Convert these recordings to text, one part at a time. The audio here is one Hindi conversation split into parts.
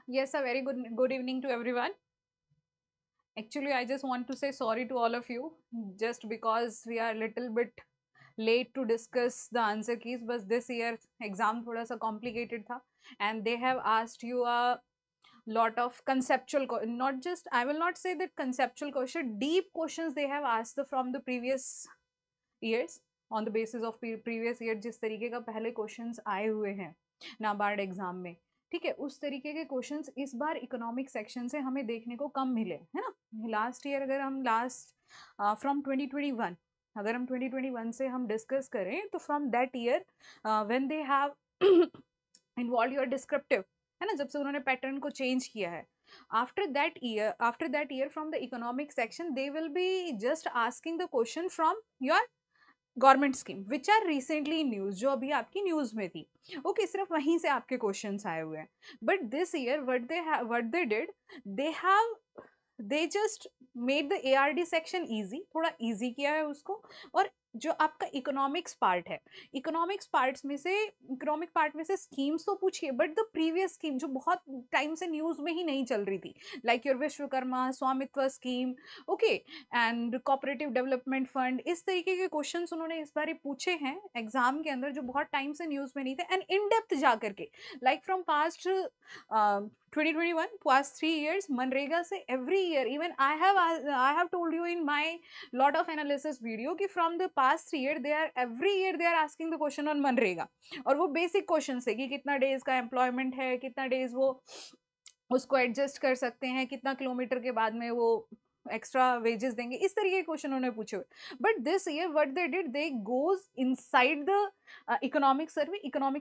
Yes, a very good evening to everyone. Actually, I just want to say sorry to all of you just because we are a little bit late to discuss the answer keys. But this year exam थोड़ा सा complicated था, and they have asked you a lot of conceptual, not just, I will not say that conceptual question, deep questions they have asked from the previous years on the basis of previous year. जिस तरीके का पहले क्वेश्चंस आए हुए हैं नाबार्ड एग्जाम में, ठीक है, उस तरीके के क्वेश्चंस इस बार इकोनॉमिक सेक्शन से हमें देखने को कम मिले, है ना। लास्ट ईयर अगर हम लास्ट फ्रॉम 2021, अगर हम 2021 से हम डिस्कस करें तो from that year when they have involve your descriptive, है ना, जब से उन्होंने पैटर्न को चेंज किया है, after that year from the economic section they will be just asking the question from your government scheme which are recently news, जो अभी आपकी न्यूज में थी। ओके, सिर्फ वहीं से आपके क्वेश्चंस आए हुए हैं। But this year what they did, they just made the ARD section easy, थोड़ा इजी किया है उसको। और जो आपका इकोनॉमिक्स पार्ट है, इकोनॉमिक पार्ट में से स्कीम्स तो पूछिए, बट द प्रीवियस स्कीम जो बहुत टाइम से न्यूज में ही नहीं चल रही थी, लाइक योर विश्वकर्मा स्वामित्व scheme, okay, and cooperative development fund, इस तरीके के क्वेश्चंस उन्होंने इस बार पूछे हैं एग्जाम के अंदर, जो बहुत टाइम से न्यूज में नहीं थे, एंड इन डेप्थ जा करके, like from past 2021 past 3 years MNREGA से every year, even I have told you in my lot of analysis video कि from the past 3 years every year they are asking the question on MNREGA. और वो बेसिक क्वेश्चन है कि कितना डेज का एम्प्लॉयमेंट है, कितना डेज वो उसको एडजस्ट कर सकते हैं, कितना किलोमीटर के बाद में वो एक्स्ट्रा वेजेस देंगे, इस तरीके के क्वेश्चन उन्होंने पूछे हुए। But this year what they did, they goes inside the economic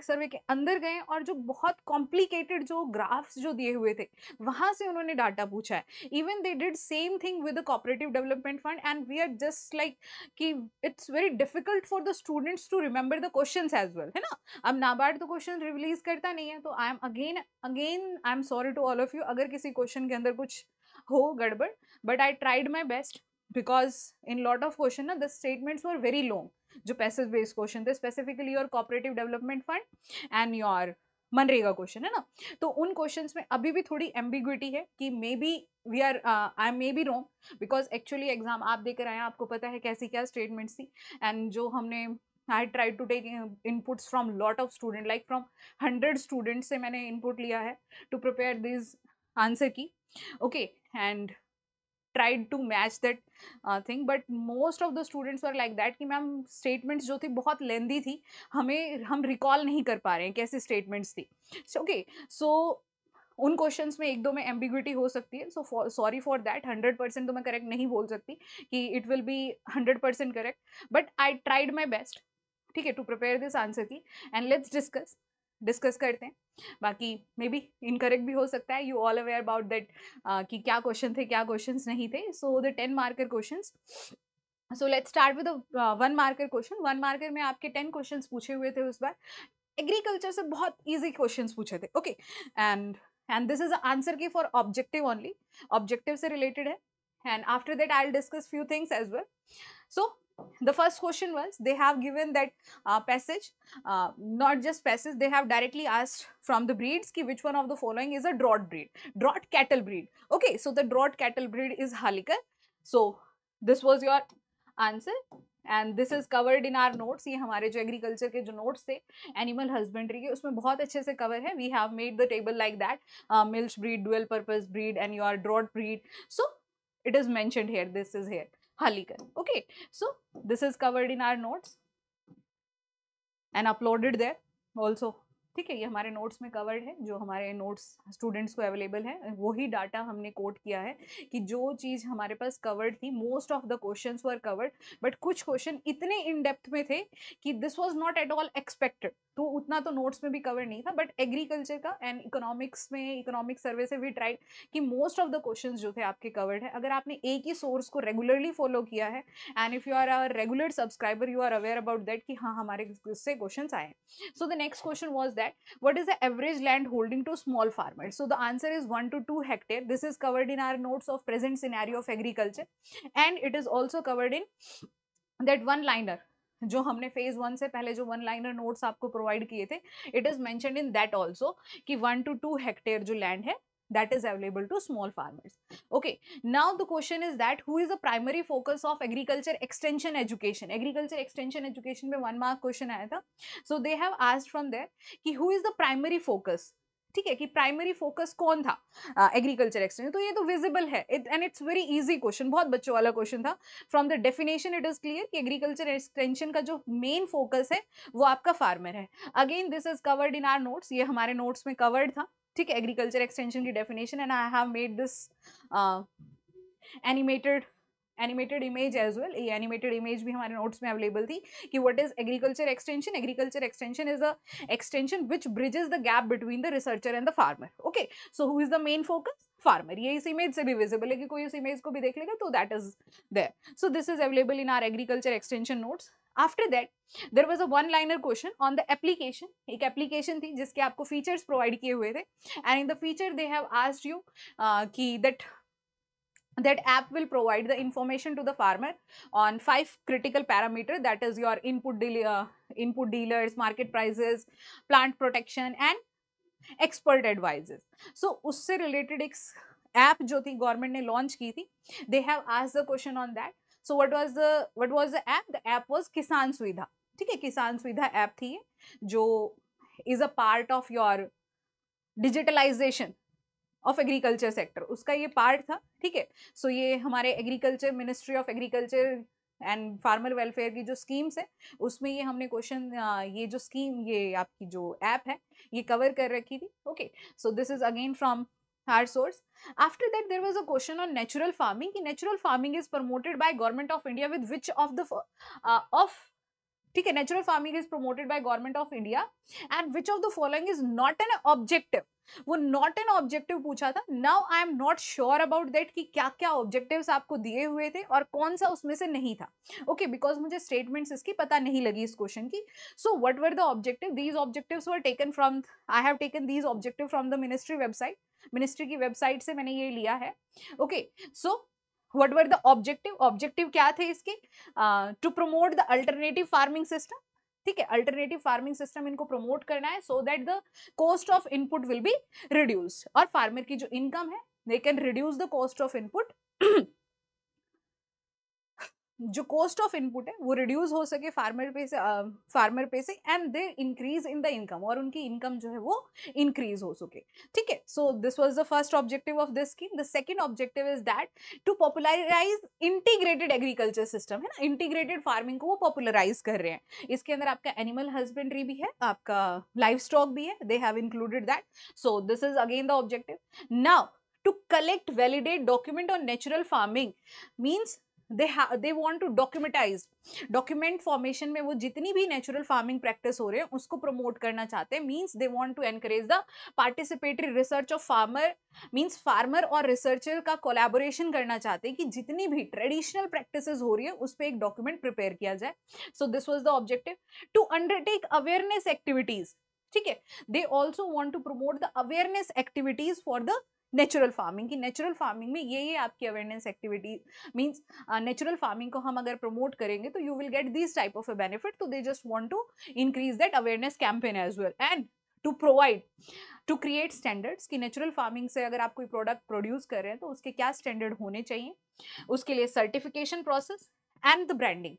survey के अंदर गए, और जो बहुत कॉम्प्लिकेटेड जो ग्राफ्स जो दिए हुए थे वहां से उन्होंने डाटा पूछा है। Even they did same thing with the cooperative development fund, and we are just like कि it's very difficult for the students to remember the questions as well, है ना। अब नाबार्ड तो क्वेश्चन रिलीज करता नहीं है, तो I am again I am sorry to all of you अगर किसी क्वेश्चन के अंदर कुछ हो गड़बड़, but I tried my best because in lot of question ना the statements were very long, जो पैसेज बेस्ड क्वेश्चन थे, specifically your cooperative development fund and your MNREGA question, है ना। तो उन क्वेश्चंस में अभी भी थोड़ी एम्बिग्विटी है कि maybe we are I may be wrong, because actually exam आप देकर आए, आपको पता है कैसी क्या स्टेटमेंट्स थी, एंड जो हमने I try to take inputs from lot of student, like from 100 students से मैंने इनपुट लिया है टू प्रिपेयर दिस आंसर की, okay, and tried to match that thing, but most of the students were like that कि मैम statements जो थी बहुत लेंदी थी, हम रिकॉल नहीं कर पा रहे हैं कैसी स्टेटमेंट्स थी। ओके, सो उन क्वेश्चंस में एक दो में एम्बिग्विटी हो सकती है, सो सॉरी फॉर दैट। 100% तो मैं करेक्ट नहीं बोल सकती कि it will B 100% correct, but I tried my best, ठीक है, टू प्रिपेयर दिस आंसर की, एंड लेट्स डिस्कस करते हैं। बाकी मे बी इनकरेक्ट भी हो सकता है, you all aware about that कि क्या क्वेश्चन थे क्या क्वेश्चंस नहीं थे। So the 10 marker questions, so let's start with 1 marker question. 1 marker में आपके 10 क्वेश्चंस पूछे हुए थे उस बार, एग्रीकल्चर से बहुत इजी क्वेश्चंस पूछे थे, okay, and this is answer की फॉर ऑब्जेक्टिव ओनली, ऑब्जेक्टिव से रिलेटेड है, and after that I'll discuss few things as well. So the first question was, they have given that passage, not just passage, they have directly asked from the breeds ki which one of the following is a draught cattle breed. Okay, so the draught cattle breed is Halikar. So this was your answer, and this is covered in our notes. ये हमारे जो एग्रीकल्चर के जो नोट्स थे एनिमल हस्बेंड्री के, उसमें बहुत अच्छे से कवर है। We have made the table like that, milch breed, dual purpose breed, and your drought breed, so it is mentioned here, this is here Halikar, okay, so this is covered in our notes and uploaded there also, ठीक है। ये हमारे नोट्स में कवर्ड है, जो हमारे नोट्स स्टूडेंट्स को अवेलेबल है वही डाटा हमने कोट किया है कि जो चीज़ हमारे पास कवर्ड थी, most of the questions were covered, but कुछ क्वेश्चन इतने इन डेप्थ में थे कि this was not at all expected, तो उतना तो नोट्स में भी कवर नहीं था। बट एग्रीकल्चर का एंड इकोनॉमिक्स में, इकोनॉमिक सर्वे से भी ट्राइड कि मोस्ट ऑफ द क्वेश्चन जो थे आपके कवर्ड है। अगर आपने एक ही सोर्स को रेगुलरली फॉलो किया है, and if you are a regular subscriber, you are aware about that कि हाँ हमारे से क्वेश्चन आए। So the next question was that, what is the average land holding to small farmers? So the answer is 1 to 2 hectare. This is covered in our notes of present scenario of agriculture, and it is also covered in that one liner जो हमने फेज 1 से पहले जो 1 लाइनर नोट्स आपको प्रोवाइड किए थे, it is mentioned in that also कि 1 to 2 हेक्टेयर जो लैंड है that is available to small farmers. Okay, now the question is that who is the primary focus of agriculture extension education? Agriculture extension education में 1 mark question आया था. So they have asked from there कि who is the primary focus. ठीक है, कि प्राइमरी फोकस कौन था एग्रीकल्चर एक्सटेंशन. तो ये तो विजिबल है and it's very easy question, बहुत बच्चों वाला क्वेश्चन था. From the definition it is clear कि एग्रीकल्चर एक्सटेंशन का जो मेन फोकस है वो आपका फार्मर है. Again this is covered in our notes, ये हमारे नोट्स में कवर्ड था. ठीक है, एग्रीकल्चर एक्सटेंशन की definition and I have made this animated image as well. ये एनिमेटेड इमेज भी हमारे नोट्स में अवेलेबल थी कि what is agriculture extension. Agriculture extension is the extension which bridges the gap between the researcher and the farmer. Okay, so who is the main focus? Farmer. ये इस इमेज से भी विजिबल है कि कोई इस इमेज को भी देख लेगा तो that is there. So this is available in our agriculture extension notes. After that there was a one liner question on the application. एक एप्लीकेशन थी जिसके आपको फीचर्स प्रोवाइड किए हुए थे and in the feature they have asked you कि that app will provide the information to the farmer on 5 critical parameters, that is your input dealers, market prices, plant protection and expert advices. So उससे related एक app जो थी गवर्नमेंट ने लॉन्च की थी, they have asked the question on that. So what was the app? The app was किसान सुविधा. ठीक है, किसान सुविधा app थी ये, जो is a part of your digitalization of agriculture sector, उसका ये पार्ट था. ठीक है, सो ये हमारे agriculture ministry of agriculture and farmer welfare की जो स्कीम्स है उसमें ये हमने क्वेश्चन, ये जो स्कीम, ये आपकी जो ऐप है ये कवर कर रखी थी. Okay, so this is again from our source. After that there was a question on natural farming. कि natural farming is promoted by government of India with which of the ठीक है, natural farming is promoted by government of India and which of the following is not an objective. वो नॉट एन ऑब्जेक्टिव पूछा था. Now I am not sure about that कि क्या क्या ऑब्जेक्टिव्स आपको दिए हुए थे और कौन सा उसमें से नहीं था. ओके, बिकॉज मुझे स्टेटमेंट्स इसकी पता नहीं लगी इस क्वेश्चन की. So what were the objective? These objectives were taken from, I have taken these objective from the ministry website. Ministry की वेबसाइट से मैंने ये लिया है. Okay, so what were the objective? Objective क्या थे इसके? To promote the alternative farming system. ठीक है, अल्टरनेटिव फार्मिंग सिस्टम इनको प्रमोट करना है so that the cost of input will be reduced और फार्मर की जो इनकम है they can reduce the cost of input. जो कॉस्ट ऑफ इनपुट है वो रिड्यूस हो सके फार्मर पे से and they increase in the income, और उनकी इनकम जो है वो इंक्रीज हो सके. ठीक है, so this was the first objective of this scheme. The second objective is that to popularize integrated agriculture system. है ना, इंटीग्रेटेड फार्मिंग को वो पॉपुलराइज कर रहे हैं. इसके अंदर आपका एनिमल हस्बेंड्री भी है, आपका लाइफ स्टॉक भी है, they have included that. So this is again the objective. Now to collect validate document on natural farming means they want to document formation में वो जितनी भी नेचुरल फार्मिंग प्रैक्टिस हो रहे हैं उसको प्रमोट करना चाहते हैं. Means they want to encourage the participatory research of farmer. Means farmer और रिसर्चर का कोलैबोरेशन करना चाहते हैं कि जितनी भी ट्रेडिशनल प्रैक्टिसेस हो रही है उस पर एक डॉक्यूमेंट प्रिपेयर किया जाए. So this was the objective. To undertake awareness activities. ठीक है, they also want to promote the awareness activities for the natural farming. की नेचुरल फार्मिंग में ये आपकी awareness activity means natural farming को हम अगर प्रमोट करेंगे तो you will get this type of a benefit. तो they just want to increase that awareness campaign as well and to create standards. कि नेचुरल फार्मिंग से अगर आप कोई प्रोडक्ट प्रोड्यूस कर रहे हैं तो उसके क्या स्टैंडर्ड होने चाहिए, उसके लिए certification process and the branding.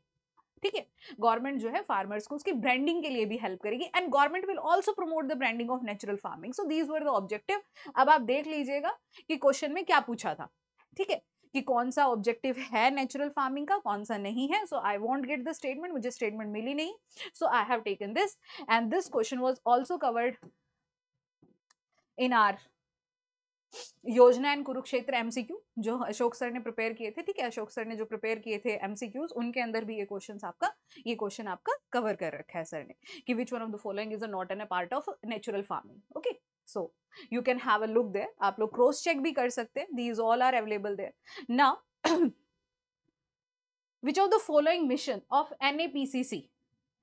ठीक है, गवर्नमेंट जो है फार्मर्स को उसकी ब्रांडिंग के लिए भी हेल्प करेगी and government will also promote the branding of natural farming. So these were the objective. अब आप देख लीजिएगा कि क्वेश्चन में क्या पूछा था. ठीक है, कि कौन सा ऑब्जेक्टिव है नेचुरल फार्मिंग का, कौन सा नहीं है. So I want get the statement, मुझे स्टेटमेंट मिली नहीं. So I have taken this and this question was also covered in our Yojana and Kurukshetra MCQ जो अशोक सर ने प्रिपेयर किए थे. ठीक है, अशोक सर ने जो प्रिपेयर किए थे एमसीक्यूज उनके अंदर भी ये क्वेश्चन आपका कवर कर रखा है सर ने कि which one of the following is not an a part of natural farming. Okay, so you can have a look there. आप लोग क्रॉस चेक भी कर सकते हैं. These all are available there. Now which of the following mission of NAPCC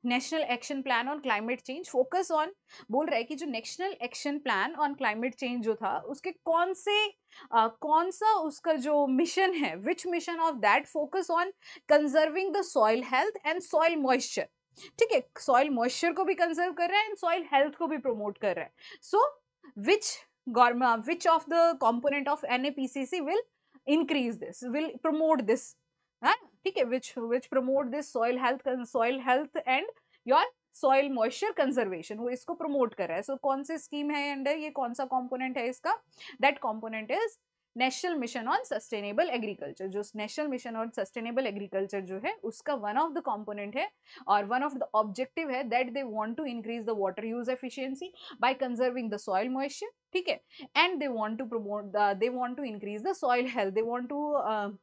national action plan on climate change focus on, बोल रहा है कि जो national action plan on climate change जो था उसके कौन सा उसका जो मिशन है, विच mission of that focus on conserving the soil health and soil moisture. ठीक है, सॉइल मॉइस्चर को भी कंजर्व कर रहा है एंड सॉइल हेल्थ को भी प्रमोट कर रहा है. सो विच government, which of the component of NAPCC will increase this, will promote this, हाँ ठीक है, which promote this soil health and your soil moisture conservation, वो इसको promote कर रहा है. So कौन सी scheme है अंडर, ये कौन सा component है इसका, that component is national mission on sustainable agriculture. जो national mission on sustainable agriculture जो है उसका वन ऑफ द कंपोनेंट है और वन ऑफ द ऑब्जेक्टिव है that they want to increase the water use efficiency by conserving the soil moisture, ठीक है, and they want to promote they want to increase the soil health, they want to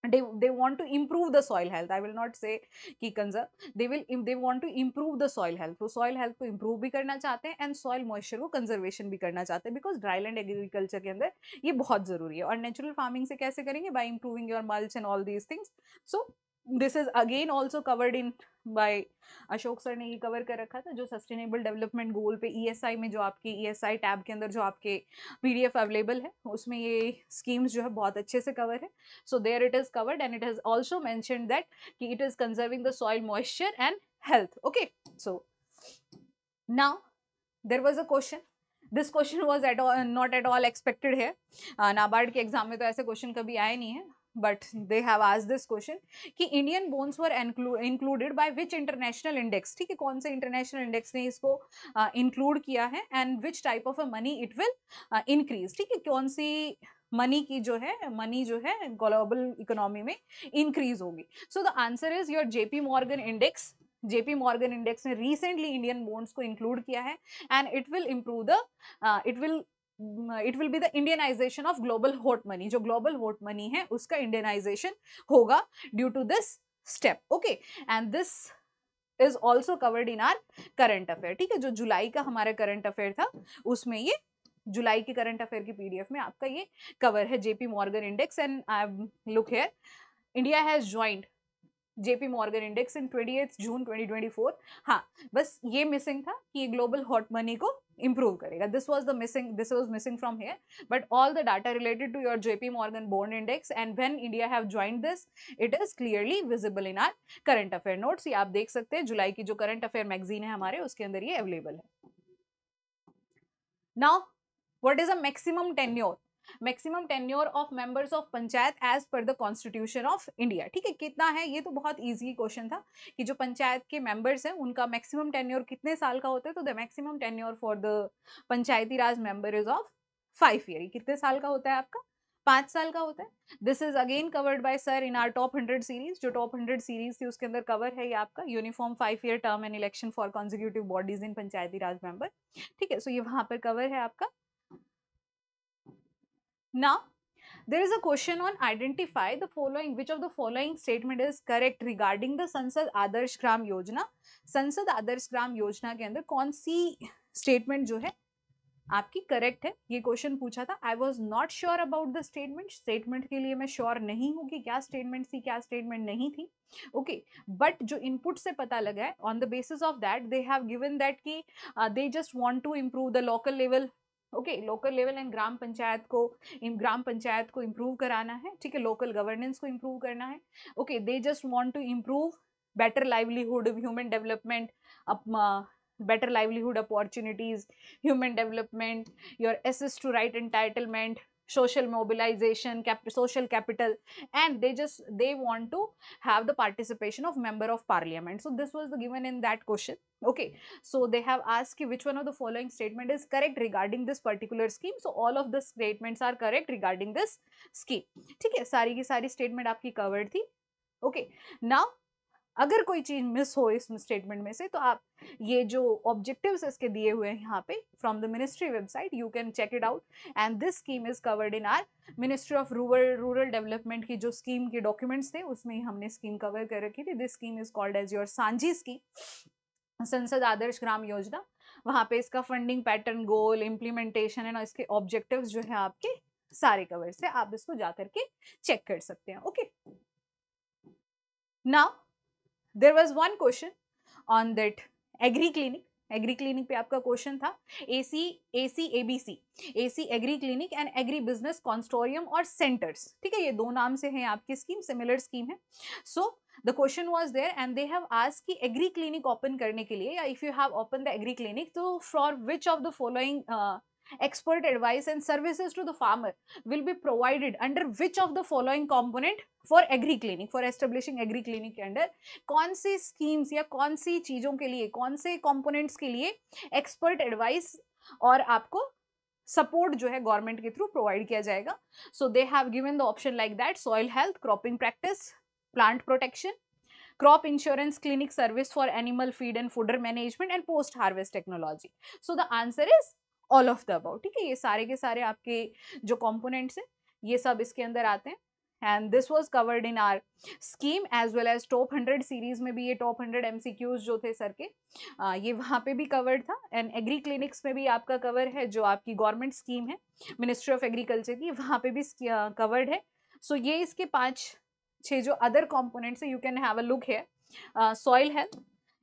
they want to improve the soil health. I will not say कि conserve, they want to improve the soil health. वो soil health को improve भी करना चाहते हैं and soil moisture को conservation भी करना चाहते हैं, because dryland agriculture के अंदर ये बहुत जरूरी है. और natural farming से कैसे करेंगे, by improving your mulch and all these things. So this is again also covered in by Ashok sir ने ये कवर कर रखा था, जो सस्टेनेबल डेवलपमेंट गोल पे ESI में, जो आपकी ESI टैब के अंदर जो आपके PDF अवेलेबल है उसमें ये स्कीम्स जो है बहुत अच्छे से कवर है. So there it is covered and it has also mentioned that कि it is conserving the soil moisture and health. Okay, so now there was a question, this question was not at all expected है. नाबार्ड के एग्जाम में तो ऐसे क्वेश्चन कभी आए नहीं है, but they have asked this question कि Indian bonds were included by which international index, ठीक है, कौन से international index ने इसको include किया है, and which type of a money it will increase, ठीक है, कौन सी मनी की जो है, मनी जो है ग्लोबल इकोनॉमी में इंक्रीज होगी. सो the answer is your JP Morgan index. JP Morgan index ने रिसेंटली इंडियन बॉन्ड्स को इंक्लूड किया है and it will improve the it will be the Indianization of global hot money. जो global hot money है उसका Indianization होगा due to this step. Okay, and this is also covered in our current affair. ठीक है, जो जुलाई का हमारा current affair था उसमें ये जुलाई की करंट अफेयर की PDF में आपका ये कवर है JP Morgan index. And I look here, India has joined JP Morgan index in 28 June 2024. हाँ, बस ये मिसिंग था कि ये ग्लोबल हॉट मनी को improve करेगा. this was missing from here, but all the data related to your JP Morgan bond index and when India have joined this, it is clearly visible in our current affair notes. ये आप देख सकते हैं, जुलाई की जो current affair magazine है हमारे उसके अंदर ये available है. Now what is a maximum tenure? Maximum tenure of members of panchayat as per the constitution of India. ठीक है, कितना है, ये तो बहुत इजी क्वेश्चन था कि जो पंचायत के मेंबर्स हैं उनका मैक्सिमम टेन्योर कितने साल का होता है. तो the maximum tenure for the Panchayati Raj member is of 5 year. कितने साल का होता है आपका, 5 साल का होता है. This is again covered by sir in are top 100 series. जो टॉप 100 सीरीज थी उसके अंदर कवर है ये आपका uniform 5 year term and election for consecutive bodies in Panchayati Raj member. ठीक है, सो ये वहां पर कवर है आपका. Now, there is a question on identify the following, which of the following statement is correct regarding the Sansad Adarsh Gram Yojana. संसद आदर्श ग्राम योजना के अंदर कौन सी स्टेटमेंट जो है आपकी करेक्ट है, ये क्वेश्चन पूछा था. आई was not sure about the statement के लिए मैं श्योर नहीं हूँ कि क्या स्टेटमेंट थी क्या स्टेटमेंट नहीं थी. ओके, बट जो इनपुट से पता लगा है, on the basis of that they have given that कि they just want to improve the local level. Okay, local level and gram panchayat को इम्प्रूव कराना है. ठीक है, लोकल गवर्नेंस को इम्प्रूव करना है. Okay, they just want to improve better livelihood, human development, better livelihood opportunities, human development, your access to right entitlement, social mobilization, social capital, and they want to have the participation of member of parliament. So this was given in that question. Okay, so they have asked which one of the following statement is correct regarding this particular scheme. So all of the statements are correct regarding this scheme. ठीक है, सारी की सारी statement आपकी covered थी. Okay, now अगर कोई चीज मिस हो इस स्टेटमेंट में से तो आप ये जो ऑब्जेक्टिव्स इसके दिए हुए हैं यहाँ पे from the ministry website, you can check it out. And this scheme is covered in our ministry of rural development की जो स्कीम के डॉक्यूमेंट्स थे उसमें हमने स्कीम कवर कर रखी थी. This scheme is called as your Saanjhi scheme, Sansad Adarsh Gram Yojana. वहां पे इसका funding pattern, goal, implementation and इसके ऑब्जेक्टिव्स जो है आपके सारे कवर से आप इसको जाकर के चेक कर सकते हैं. Okay, now there was one question on that agri clinic पे आपका क्वेश्चन था. AC ABC agree clinic and agri business consortium और सेंटर्स. ठीक है, ये दो नाम से है आपकी स्कीम, सिमिलर स्कीम है. So the question was there and they have asked कि एग्री क्लिनिक ओपन करने के लिए या if you have open the agri clinic तो for which of the following expert advice and services to the farmer will be provided under which of the following component for agri clinic, for establishing agri clinic के अंदर कौन सी schemes या कौन सी चीजों के लिए, कौन से components के लिए expert advice और आपको सपोर्ट जो है गवर्नमेंट के थ्रू प्रोवाइड किया जाएगा. So they have given the option like that: soil health, cropping practice, plant protection, crop insurance, clinic service for animal feed and fodder management and post harvest technology. So the answer is all of the above. ठीक है, ये सारे के सारे आपके जो components हैं ये सब इसके अंदर आते हैं. And this was covered in our scheme as well as top 100 series में भी ये top 100 MCQs जो थे सर के ये वहाँ पे भी covered था. And agri clinics में भी आपका cover है जो आपकी government scheme है Ministry of Agriculture की, वहाँ पे भी covered है. So ये इसके 5-6 जो other components है, you can have a look here. Soil health,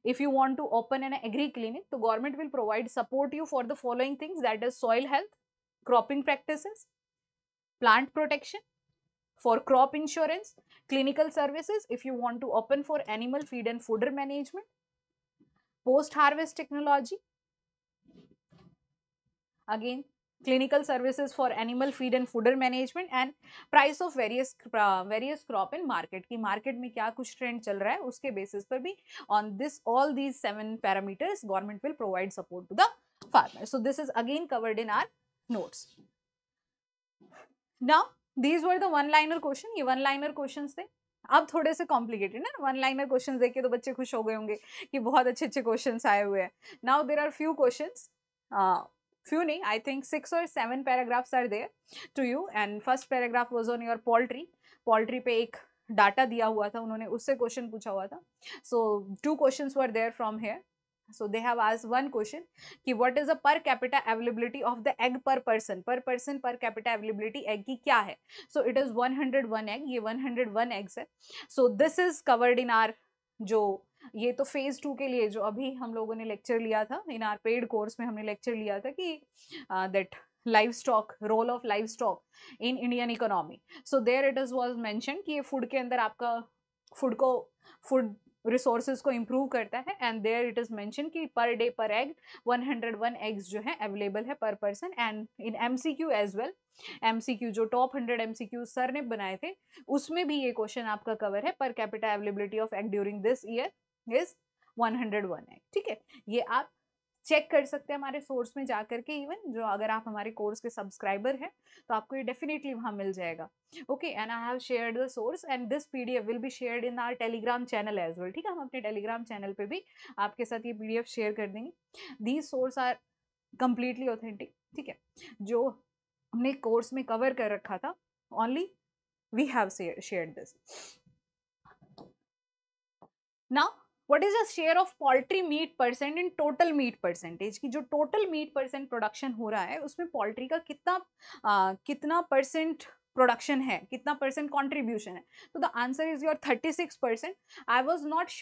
if you want to open an agri clinic, the government will provide support you for the following things, that is soil health, cropping practices, plant protection, for crop insurance, clinical services if you want to open for animal feed and fodder management, post harvest technology, again clinical services for animal feed and fodder management, and price of various crop in market की market में क्या कुछ trend चल रहा है उसके basis पर भी on this all these 7 parameters government will provide support to the farmer. So this is again covered in our notes. Now these were the one liner question. ये one liner questions थे. अब थोड़े से complicated ना, one liner questions देख के तो बच्चे खुश हो गए होंगे कि बहुत अच्छे अच्छे questions आए हुए हैं. Now there are few questions. Few नहीं, I think 6 or 7 paragraphs are there to you, and first paragraph was on your poultry. Poultry पे एक डाटा दिया हुआ था, उन्होंने उससे क्वेश्चन पूछा हुआ था. So 2 questions were there from here. So they have asked one question कि what is the per capita availability of the egg per person per capita availability egg की क्या है. So it is 101 egg, ये 101 eggs है. So this is covered in our जो ये तो फेज 2 के लिए जो अभी हम लोगों ने लेक्चर लिया था इन आर पेड कोर्स में, हमने लेक्चर लिया था कि that livestock, role of livestock in Indian economy. So there it is was mention कि ये फूड के अंदर आपका फूड रिसोर्सेज को इम्प्रूव करता है. And there it is mention कि पर डे पर एग 101 एग्स जो है अवेलेबल है per person. And in MCQ as well, MCQ जो टॉप 100 एमसीक्यू सर ने बनाए थे उसमें भी ये क्वेश्चन आपका कवर है. Per capita availability of egg during this year is 101 egg. ठीक है, ये आप चेक कर सकते हैं हमारे सोर्स में जाकर के. इवन जो अगर आप हमारे कोर्स के सब्सक्राइबर हैं तो आपको ये डेफिनेटली वहां मिल जाएगा. Okay, and I have shared the source and this PDF will be shared in our Telegram channel as well. ठीक है, हम अपने टेलीग्राम चैनल पे भी आपके साथ ये पीडीएफ शेयर कर देंगे. These source are completely authentic. ठीक है, जो हमने कोर्स में कवर कर रखा था only we have shared this. Now what is the share of poultry meat percent in total meat percentage, की जो total meat percent production हो रहा है उसमें poultry का कितना percent production है, कितना percent contribution है. तो the answer is your 36%. I was not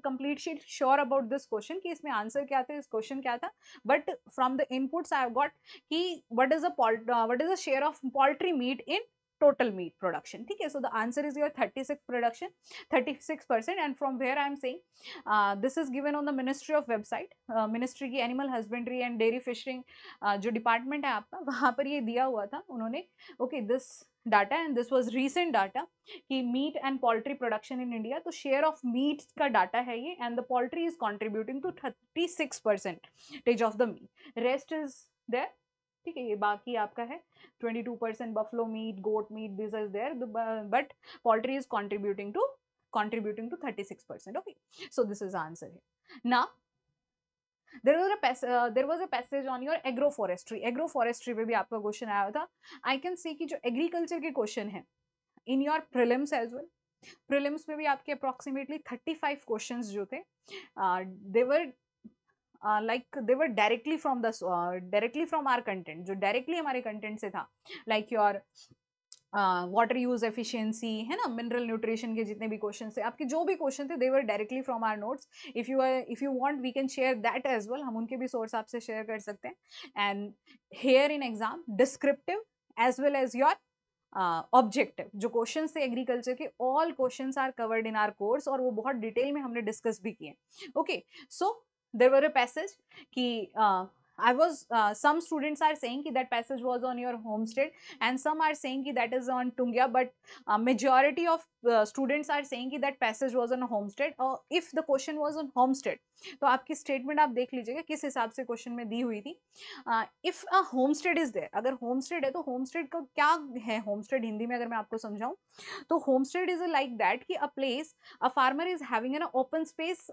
completely sure about this question कि इसमें answer क्या था, इस question क्या था, but from the inputs I have got कि what is the share of poultry meat in total meat production. ठीक है, so the answer is your 36%. and from where I am saying this is given on the Ministry of website. Ministry की Animal Husbandry and Dairy Fishing जो department है आपका, वहाँ पर ये दिया हुआ था उन्होंने. Okay, this data and this was recent data कि meat and poultry production in India, तो share of meat का data है ये, and the poultry is contributing to 36% of the meat. Rest is there. ठीक है, ये बाकी आपका है 22% buffalo meat, goat meat, this is there, but poultry is contributing to 36%. Okay, so this is the answer here. Now there was a passage on your agroforestry. Agroforestry पे भी आपका क्वेश्चन आया था. I can see कि जो एग्रीकल्चर के क्वेश्चन है in your prelims as well, prelims में भी आपके approximately 35 questions जो थे they were they were directly from our content, जो directly हमारे content से था, like your water use efficiency है ना, मिनरल न्यूट्रिशन के जितने भी क्वेश्चन थे आपके, जो भी क्वेश्चन थे they were directly from our notes. If you want we can share that as well, हम उनके भी सोर्स आपसे शेयर कर सकते हैं. And here in exam descriptive as well as your objective जो क्वेश्चन थे एग्रीकल्चर के, all questions are covered in our course और वो बहुत डिटेल में हमने डिस्कस भी किए. Okay, so there were a passage कि I was some students are saying that passage was on your homestead, and some are saying that is on Tungya, but majority of students are saying that passage was on homestead. If the question was on homestead, तो आपकी statement आप देख लीजिएगा किस हिसाब से question में दी हुई थी. If a homestead is there, अगर homestead है तो homestead का क्या है? homestead हिंदी में अगर मैं आपको समझाऊं तो homestead is like that कि a place a farmer is having an open space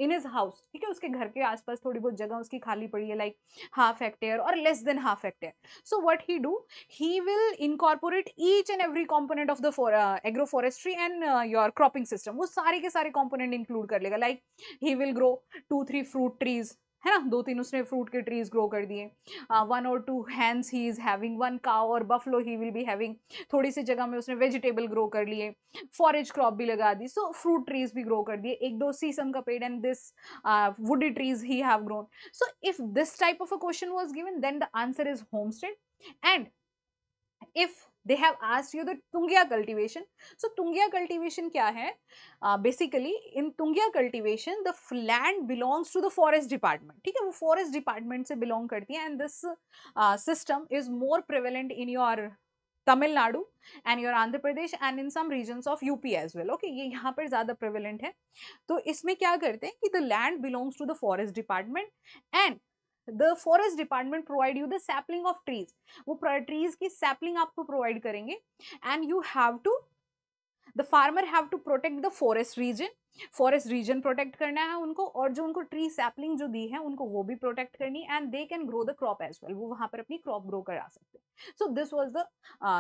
in is house, ठीक है, उसके घर के आसपास थोड़ी बहुत जगह उसकी खाली पड़ी है, लाइक हाफ हेक्टेयर और less than half hectare. So what he do, he will incorporate each and every component of the agro forestry and your cropping system. वो सारे के सारे कंपोनेंट इंक्लूड कर लेगा. Like he will grow 2-3 fruit trees, है ना, 2-3 उसने फ्रूट के ट्रीज ग्रो कर दिए. 1 or 2 hens he is having, 1 cow और buffalo he will be having. थोड़ी सी जगह में उसने वेजिटेबल ग्रो कर लिए, फॉरेज क्रॉप भी लगा दी, सो फ्रूट ट्रीज भी ग्रो कर दिए, 1-2 सीसम का पेड़ and this woody trees he have grown. So if this type of a question was given, then the answer is homestead. And if they have asked you the Tungya cultivation, so Tungya cultivation क्या है? Basically in Tungya cultivation the land belongs to the forest department, ठीक है, वो forest department से belong करती है, and this system is more prevalent in your Tamil Nadu and your Andhra Pradesh and in some regions of UP as well. Okay, ये यहाँ पर ज़्यादा prevalent है. तो इसमें क्या करते हैं कि the land belongs to the forest department and the forest department provide you the sapling of trees. वो trees की sapling आपको provide करेंगे and you have to, the farmer have to protect the forest region. Forest region protect करना है उनको, और जो उनको ट्री सैपलिंग जो दी है उनको वो भी प्रोटेक्ट करनी, and they can grow the crop as well, वो वहां पर अपनी क्रॉप ग्रो करा सकते हैं. So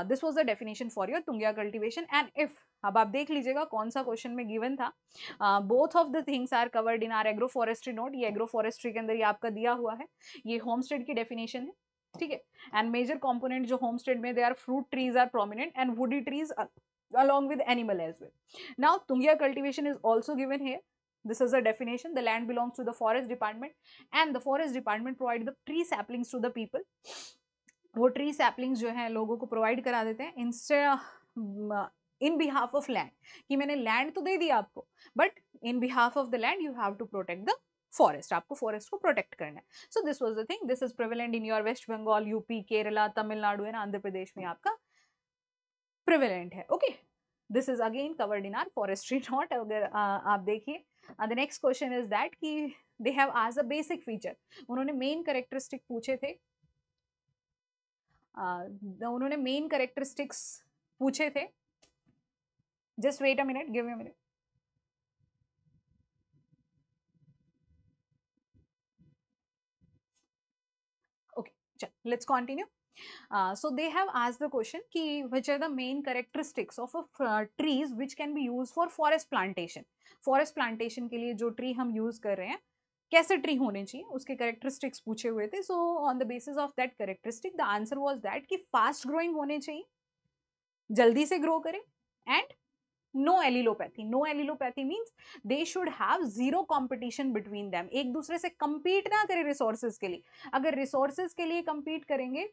this was the definition for your taungya cultivation. And if, अब आप देख लीजिएगा कौन सा क्वेश्चन में गिवन था. Both of the things are covered in our agro forestry note. ये एग्रो फॉरेस्ट्री के अंदर ये आपका दिया हुआ है, ये होमस्टेड की डेफिनेशन है, ठीक है. एंड मेजर कॉम्पोनेंट जो होमस्टेड में they are fruit trees are prominent and woody trees along with animal as well. Now Tungya cultivation is also given here. This is a definition. The land belongs to the forest department and the forest department provide the tree saplings to the people. वो tree saplings जो है लोगों को provide करा देते हैं instead in behalf of land, कि मैंने land तो दे दिया आपको, but in behalf of the land you have to protect the forest. आपको forest को protect करना है. So this was the thing. This is prevalent in your West Bengal, UP, Kerala, Tamil Nadu and Andhra Pradesh में आपका प्रिवेलेंट है. Okay, this is again covered in our forestry note. अगर आप देखिए the next question is that कि they have asked a basic feature. उन्होंने मेन कैरेक्टरिस्टिक पूछे थे, उन्होंने मेन कैरेक्टरिस्टिक्स पूछे थे. Just wait a minute, give me a minute. Okay, चल let's continue. So they have asked the question कि which are the main characteristics of a trees which can be used for forest plantation. Forest plantation के लिए जो tree हम use कर रहे हैं कैसे ट्री होने चाहिए उसके कैरेक्टरिस्टिक्स पूछे हुए थे. So on the basis of that characteristic the answer was that कि फास्ट ग्रोइंग होने चाहिए, जल्दी से ग्रो करें, and no allelopathy. No allelopathy means they should have zero competition between them. एक दूसरे से कंपीट ना करें रिसोर्सेज के लिए. अगर रिसोर्सेज के लिए कंपीट करेंगे,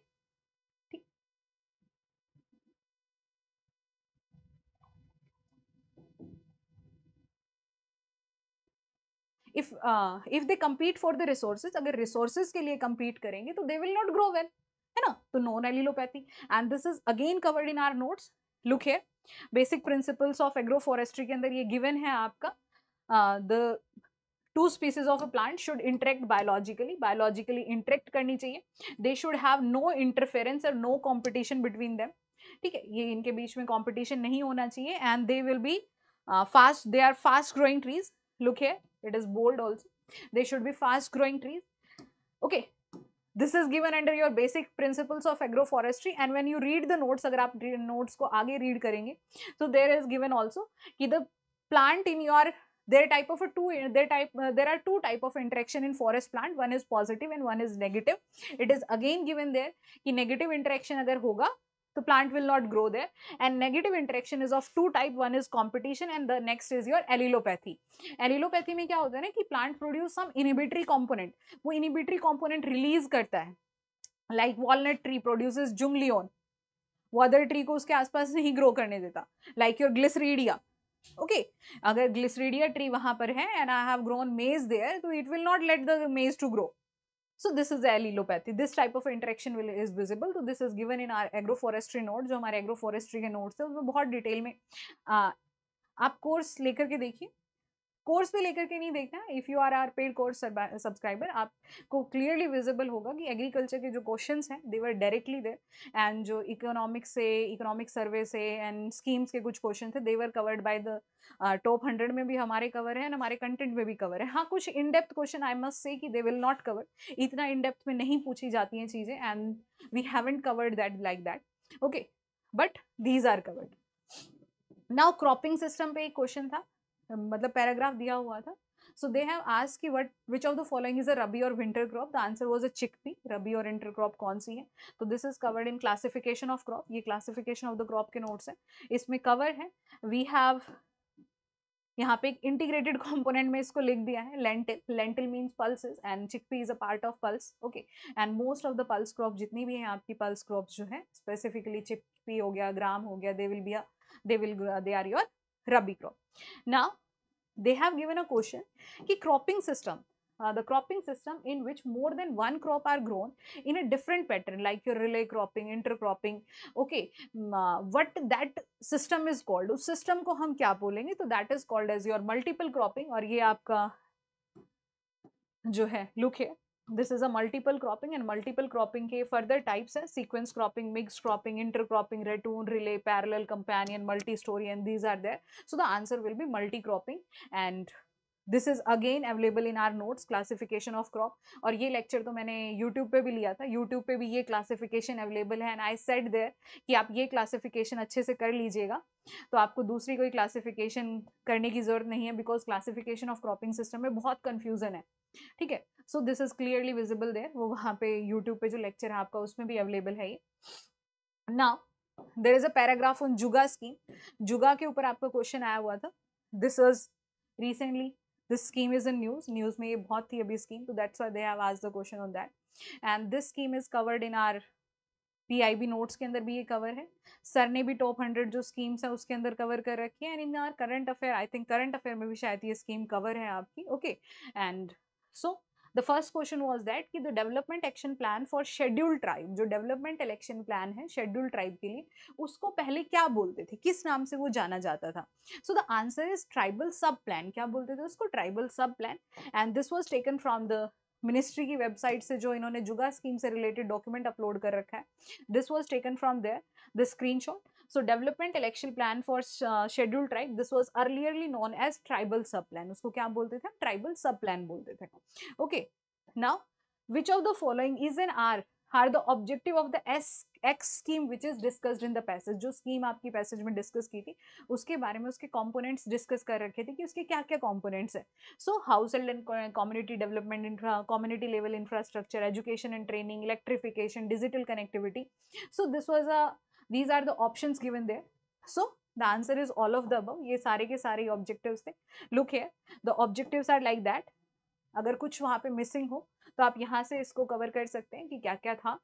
if they compete for the resources, अगर resources के लिए compete करेंगे तो they will not grow well, है ना. तो non allelopathy, and this is again covered in our notes. Look here, basic principles of agroforestry के अंदर ये given है आपका. The two species of a plant should interact biologically interact करनी चाहिए. They should have no interference or no competition between them. ठीक है, ये इनके बीच में competition नहीं होना चाहिए, and they will be fast. They are fast growing trees. Look here, it is bold also. They should be fast growing trees. Okay, this is given under your basic principles of agroforestry, and when you read the notes, अगर आप notes को आगे read करेंगे, so there is given also कि the plant in your there are two type of interaction in forest plant. One is positive and one is negative. It is again given there कि negative interaction अगर होगा तो plant will not grow there, and negative interaction is of two type. One is competition and the next is your allelopathy. Allelopathy में क्या होता है ना कि plant produce some inhibitory component. वो inhibitory component release करता है, like walnut tree produces junglion, वो अदर ट्री को उसके आसपास नहीं ग्रो करने देता. like your glyceridia. ओके, अगर ग्लिसरीडिया ट्री वहां पर है and I have grown maize there, तो it will not let the maize to grow. So this is the allelopathy. This type of interaction will is visible. So this is given in our agroforestry note. जो हमारे agroforestry के notes है उसमें बहुत डिटेल में आप कोर्स लेकर के देखिए, कोर्स पे लेकर के नहीं देखना। If you are our paid course subscriber, आपको क्लियरली विजिबल होगा कि एग्रीकल्चर के जो क्वेश्चंस हैं they were directly there, and जो इकोनॉमिक्स से, इकोनॉमिक सर्वे से एंड स्कीम्स के कुछ क्वेश्चन थे they were covered by the top 100 में भी हमारे कवर है, हमारे कंटेंट में भी कवर है। हाँ, कुछ in depth question I must say कि दे विल नॉट कवर, इतना इन डेप्थ में नहीं पूछी जाती हैं चीजें, and we haven't covered that like that, okay, but these are covered. Now cropping system पे एक क्वेश्चन था, मतलब पैराग्राफ दिया हुआ था। सो दे हैव आस्क्ड कि what which of the following is a rabi or winter crop. The answer was a chickpea. Rabi और इंटर क्रॉप कौन सी है? तो this is covered in classification of crop. ये क्लासिफिकेशन ऑफ द क्रॉप के नोट्स है, इसमें कवर है। वी हैव यहाँ पे एक इंटीग्रेटेड कंपोनेंट में इसको लिख दिया है, lentil. Lentil means pulses and chickpea is a part of pulse, okay. And most of the pulse crop जितनी भी है आपकी पल्स क्रॉप्स जो है, स्पेसिफिकली चिकपी हो गया, ग्राम हो गया, they are your rabi crop. Now they have given a question ki cropping system, the cropping system in which more than one crop are grown in a different pattern, like your relay cropping, intercropping, okay, what that system is called, उस system को हम क्या बोलेंगे? तो that is called as your multiple cropping। और ये आपका जो है लुक है, this is a multiple cropping, and multiple cropping के further types है sequence cropping, mixed cropping, intercropping, ratoon, relay, parallel, companion, multi-story, and these are there। So the answer will be multi-cropping, and this is again available in are notes, classification of crop. और ये लेक्चर तो मैंने यूट्यूब पे भी लिया था, यूट्यूब पे भी ये क्लासिफिकेशन अवेलेबल है, एंड आई सेड देयर कि आप ये क्लासिफिकेशन अच्छे से कर लीजिएगा, तो आपको दूसरी कोई क्लासिफिकेशन करने की जरूरत नहीं है, because classification of cropping system में बहुत कंफ्यूजन है, ठीक है। So this is clearly visible there, वो वहाँ पे यूट्यूब पे जो लेक्चर है आपका उसमें भी अवेलेबल है ये। Now there is a paragraph on जुगा स्कीम। जुगा के ऊपर आपका क्वेश्चन आया हुआ था। This is recently, this scheme is in news में ये बहुत थी अभी स्कीम, तो that's why they have asked the question on that, and this scheme is covered in our PIB notes के अंदर भी ये कवर है। सर ने भी टॉप 100 जो स्कीम्स है उसके अंदर कवर कर रखी है, and in our current affair, I think current affair में भी शायद ये स्कीम कवर है आपकी, okay. And so the first question was that कि the development action plan for scheduled tribe, जो डेवलपमेंट इलेक्शन प्लान है शेड्यूल्ड ट्राइब के लिए, उसको पहले क्या बोलते थे, किस नाम से वो जाना जाता था? सो द आंसर इज ट्राइबल सब प्लान। क्या बोलते थे उसको? ट्राइबल सब plan. And this was taken from the ministry की वेबसाइट से, जो इन्होंने जुगा स्कीम से रिलेटेड डॉक्यूमेंट अपलोड कर रखा है, this was taken from there, the screenshot. So development election plan for scheduled tribe, this was earlierly known as tribal sub plan। उसको क्या बोलते थे? ट्राइबल सब प्लान बोलते थे, okay। now which of the following is an are the objective of the X scheme which is discussed in the passage। जो स्कीम आपकी पैसेज में डिस्कस की थी उसके बारे में उसके कंपोनेंट्स डिस्कस कर रखे थे कि उसके क्या क्या कंपोनेंट्स है। So household and community development, community level infrastructure, education and training, electrification, digital connectivity. So this was a, these are the options given there। so the answer is all of the above। ये सारे के सारे ऑब्जेक्टिव्स थे। Look here, the objectives are like that. अगर कुछ वहां पे मिसिंग हो तो आप यहाँ से इसको कवर कर सकते हैं कि क्या क्या था।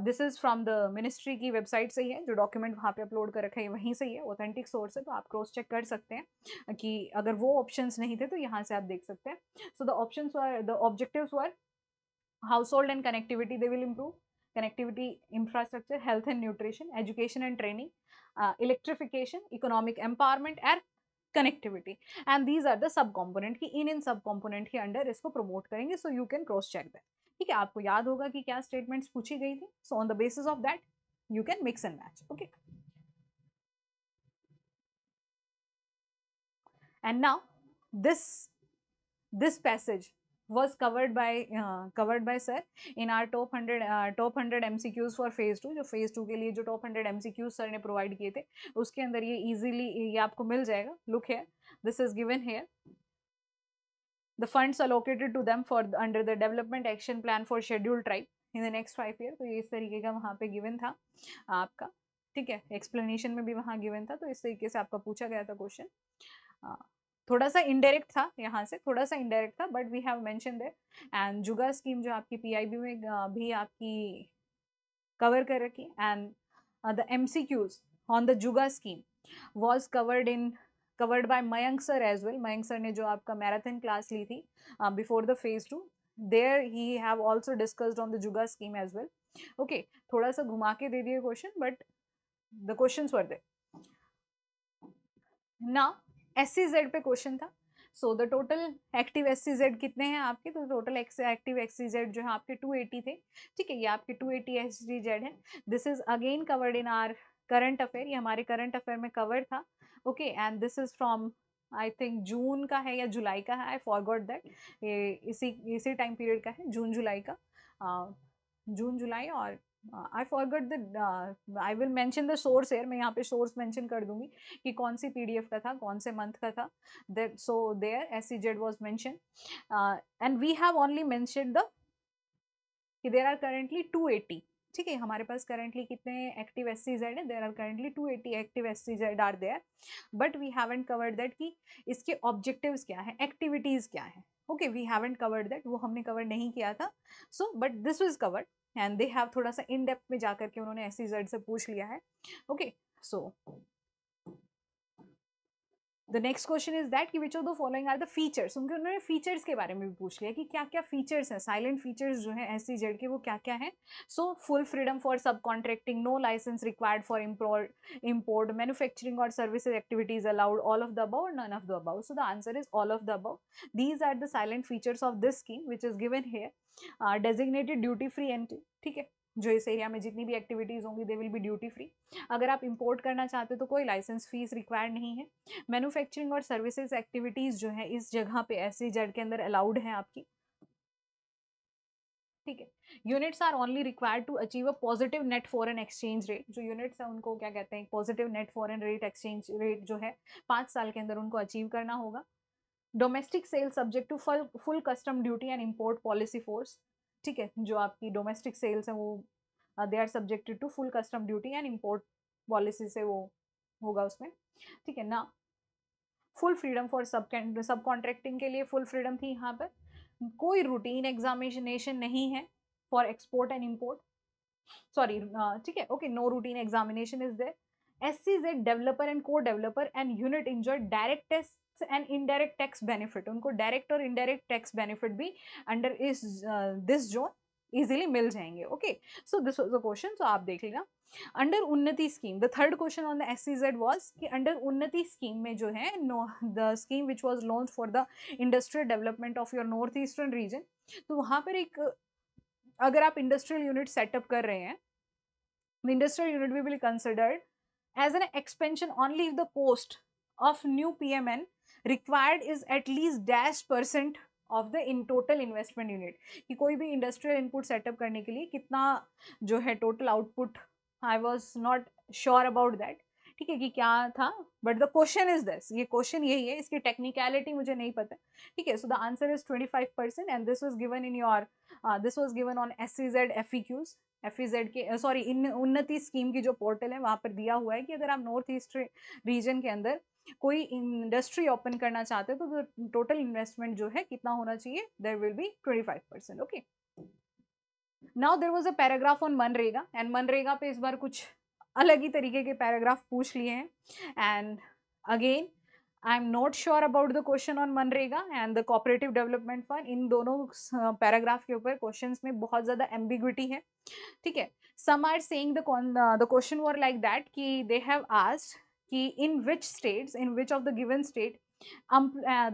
This is from the ministry की वेबसाइट से ही है, जो डॉक्यूमेंट वहाँ पे अपलोड कर रखा है वहीं से ही है, ऑथेंटिक सोर्स है, तो आप क्रॉस चेक कर सकते हैं कि अगर वो ऑप्शंस नहीं थे तो यहाँ से आप देख सकते हैं। So the options were, the objectives were household and connectivity, they will improve connectivity infrastructure, health and nutrition, education and training, electrification, economic empowerment and connectivity, and these are the sub component की इन सब component के अंडर इसको प्रमोट करेंगे। So you can cross check that, ठीक है। आपको याद होगा कि क्या स्टेटमेंट्स पूछी गई थी, सो on the basis of that you can mix and match, okay. And now this passage was covered by sir in our top 100 MCQs for phase 2। जो phase 2 के लिए जो top 100 MCQs सर ने प्रोवाइड किए थे उसके अंदर ये इजीली ये आपको मिल जाएगा। Look here, this is given here, the funds allocated to them for under the development action plan for scheduled tribe in the next 5 year। तो ये इस तरीके का वहाँ पे गिवन था आपका, ठीक है। एक्सप्लेनेशन में भी वहाँ गिवन था, तो इस तरीके से आपका पूछा गया था क्वेश्चन। थोड़ा सा इनडायरेक्ट था, यहाँ से थोड़ा सा इनडायरेक्ट था, but we have mention there. And JUGA scheme जो आपकी पीआईबी में भी आपकी कवर कर रखी, and the MCQs on the JUGA scheme was covered by Mayank sir as well. Mayank sir ने जो आपका मैराथन क्लास ली थी before the phase 2, there he have also discussed on the Juga scheme as well. Okay, थोड़ा सा घुमा के दे दिए question, but the questions were there. Now SCZ पे क्वेश्चन था. So the total active SCZ कितने हैं आपके? तो टोटल एक्टिव SCZ जो है आपके 280 थे. ठीक है, ये आपके 280 SCZ है. This is again covered in our current affair, ये हमारे करंट अफेयर में कवर था. Okay, and this is from I think June का है या जुलाई का है, आई फॉरगॉट दैट. ये इसी टाइम पीरियड का है, जून जुलाई का. जून जुलाई, और I forgot the, I will mention the source here. मैं यहाँ पे सोर्स मेंशन कर दूंगी कि कौन सी PDF का था, कौन से मंथ का था. That so there SCZ was mention, and we have only mentioned the कि देयर आर करेंटली 280. ठीक है, हमारे पास करेंटली कितने एक्टिव SCZ है? There are currently 280 active SCZ are there, but we haven't covered that कि इसके ऑब्जेक्टिव्स क्या है, एक्टिविटीज क्या है. Okay, we haven't covered that, वो हमने कवर नहीं किया था. So but this was covered, and they have थोड़ा सा इन डेप्थ में जाकर के उन्होंने SCZ से पूछ लिया है. Okay, so the next question is that कि which of the following are the features. उन्होंने फीचर्स के बारे में भी पूछ लिया कि क्या क्या फीचर्स हैं, साइलेंट फीचर्स जो है SCZ के, वो क्या क्या है. So full freedom for subcontracting, no license required for import, manufacturing और services activities allowed, all of the above or none of the above. So the answer is all of the above. These are the salient features of this scheme which is given here. Designated duty free entry. ठीक है, जो इस एरिया में जितनी भी एक्टिविटीज होंगी they will be duty free. अगर आप इंपोर्ट करना चाहते हो तो कोई लाइसेंस फीस रिक्वायर्ड नहीं है. मैन्युफैक्चरिंग और सर्विसेज एक्टिविटीज जो है इस जगह पे SCZ के अंदर अलाउड है आपकी. ठीक है, units are only required to achieve a positive net foreign exchange rate. जो यूनिट्स है उनको क्या कहते हैं? Positive net foreign rate exchange rate जो है 5 साल के अंदर उनको अचीव करना होगा. Domestic sale subject to full custom duty and import policy force. ठीक है, जो आपकी डोमेस्टिक सेल्स है वो they are subjected to full custom duty and import policy से वो होगा उसमें. ठीक है ना. Full freedom for subcontracting के लिए फुल फ्रीडम थी यहाँ पर. कोई रूटीन एग्जामिनेशन नहीं है for export and import. Sorry, ठीक है, okay, no routine examination is there. SCZ developer and co-developer and unit enjoy direct tax and indirect tax benefit. उनको डायरेक्ट और इनडायरेक्ट टैक्स बेनिफिट भी अंडर इस दिस जोन इजीली मिल जाएंगे. Okay, so this was the question. सो आप देख लेना. Under Unnati scheme, the third question on the SCZ was कि अंडर उन्नति स्कीम में जो है, know the scheme which was launch for the industrial development of your north eastern reason. तो वहां पर एक, अगर आप इंडस्ट्रियल यूनिट सेटअप कर रहे हैं, the industrial unit will be considered as an expansion only if the cost of new PMN required is at least -% of the in total investment unit. कि कोई भी इंडस्ट्रियल इनपुट सेटअप करने के लिए कितना जो है total output, I was not sure about that. ठीक है, कि क्या था, but the question is this, ये क्वेश्चन यही है, इसकी टेक्निकलिटी मुझे नहीं पता. ठीक है, so the answer is 25%, and this was given in your, this was given on SCZ FEQs. FEZ के, सॉरी, इन उन्नति स्कीम की जो पोर्टल है वहां पर दिया हुआ है कि अगर आप नॉर्थ ईस्ट रीजन के अंदर कोई इंडस्ट्री ओपन करना चाहते हो तो टोटल इन्वेस्टमेंट जो है कितना होना चाहिए? There will be 25%. Okay, now there was a paragraph on मनरेगा, एंड मनरेगा पे इस बार कुछ अलग ही तरीके के पैराग्राफ पूछ लिए हैं. And again I am not sure about the question on मनरेगा and the cooperative development fund. इन दोनों पैराग्राफ के ऊपर क्वेश्चंस में बहुत ज्यादा एम्बिग्विटी है. ठीक है, some are saying the question were like that कि दे हैव आस्क्ड कि in which states, in which of the given state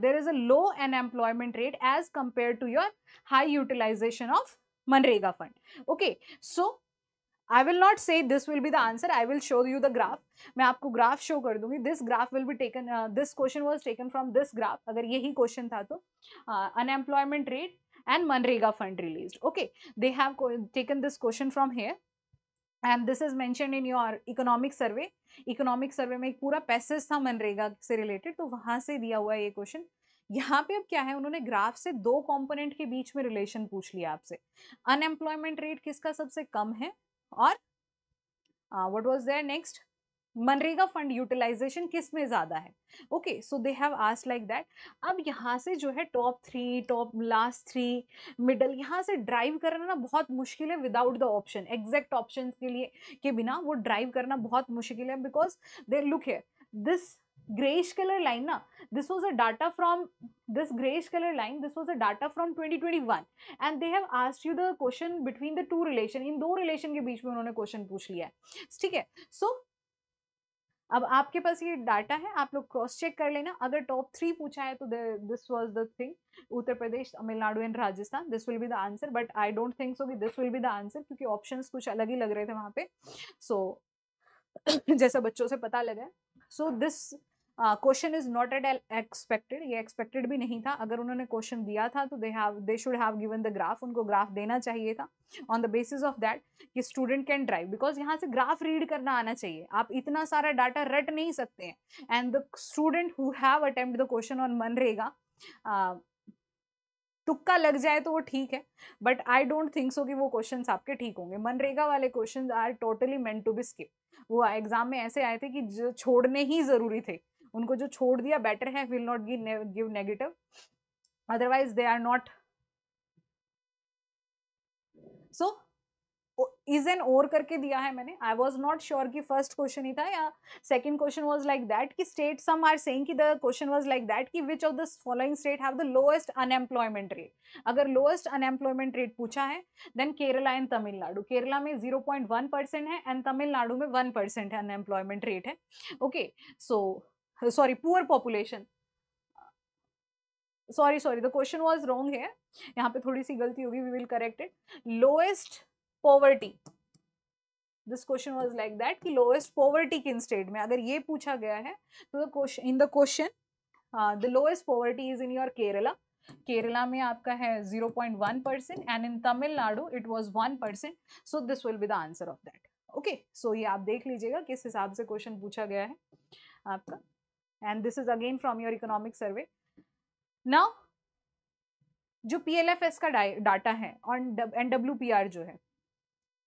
there is a low unemployment rate as compared to your high utilization of Manrega fund. Okay, so I will not say this will be the answer. I will show you the graph. मैं आपको ग्राफ शो कर दूंगी. This graph will be taken. This question was taken from this graph. अगर यही क्वेश्चन था तो unemployment rate and Manrega fund released. Okay, they have taken this question from here. And this is mentioned in your economic survey. Economic survey में एक पूरा पैसेज था मनरेगा से रिलेटेड, तो वहां से दिया हुआ है ये क्वेश्चन. यहाँ पे अब क्या है, उन्होंने ग्राफ से दो कंपोनेंट के बीच में रिलेशन पूछ लिया आपसे. अनएम्प्लॉयमेंट रेट किसका सबसे कम है, और व्हाट वाज देयर नेक्स्ट, मनरेगा फंड यूटिलाइजेशन किस में ज्यादा है. Okay, so they have asked like that. अब यहाँ से जो है टॉप 3, टॉप लास्ट 3, मिडल, यहाँ से ड्राइव करना ना बहुत मुश्किल है without the option. Exact option के लिए के बिना वो ड्राइव करना बहुत मुश्किल है, because they look here, this grayish color line na, this was a data from this grayish color line, this was a data from 2021 and they have asked you the question between the two relation, इन दो relation के बीच में उन्होंने question पूछ लिया है, ठीक है। so अब आपके पास ये डाटा है, आप लोग क्रॉस चेक कर लेना, अगर टॉप 3 पूछा है तो this was the thing, Uttar Pradesh, Tamil Nadu and Rajasthan, this will be the answer, but I don't think so कि this will be the answer, क्योंकि ऑप्शंस कुछ अलग ही लग रहे थे वहां पे। सो जैसा बच्चों से पता लगा, so this question is not at expected, ये एक्सपेक्टेड भी नहीं था। अगर उन्होंने क्वेश्चन दिया था तो दे should have given the graph, उनको ग्राफ देना चाहिए था on the basis of that कि स्टूडेंट कैन ड्राइव, बिकॉज यहाँ से ग्राफ रीड करना आना चाहिए, आप इतना सारा डाटा रट नहीं सकते हैं। And the student who have attempt the question on मनरेगा, तुक्का लग जाए तो वो ठीक है, but I don't think so कि वो क्वेश्चंस आपके ठीक होंगे। मनरेगा वाले questions are totally meant to be skip, वो एग्जाम में ऐसे आए थे कि जो छोड़ने ही जरूरी थे, उनको जो छोड़ दिया बेटर है, will not give negative, otherwise they are not. So is an और करके दिया है मैंने, आई वॉज नॉट श्योर कि फर्स्ट क्वेश्चन ही था या second question was like that कि स्टेट, सम आर सेइंग कि the question was like that कि which of the following state have the lowest unemployment rate. अगर लोएस्ट अनएम्प्लॉयमेंट रेट पूछा है देन केरला एंड तमिलनाडु, केरला में 0.1% है एंड तमिलनाडु में 1% है अनएम्प्लॉयमेंट रेट है। Okay, so sorry, poor population, sorry the question was wrong है, यहाँ पे थोड़ी सी गलती होगी, we will correct it. Lowest poverty, this question was like that कि लोएस्ट पॉवर्टी किन स्टेट में, अगर ये पूछा गया है तो in the question the lowest poverty is in your Kerala, Kerala में आपका है 0.1% and in Tamil Nadu it was 1%, so this will be the answer of that. Okay, so ये आप देख लीजिएगा किस हिसाब से क्वेश्चन पूछा गया है आपका, and this is again from your economic survey. Now जो PLFS का डाटा है और NWPR जो है,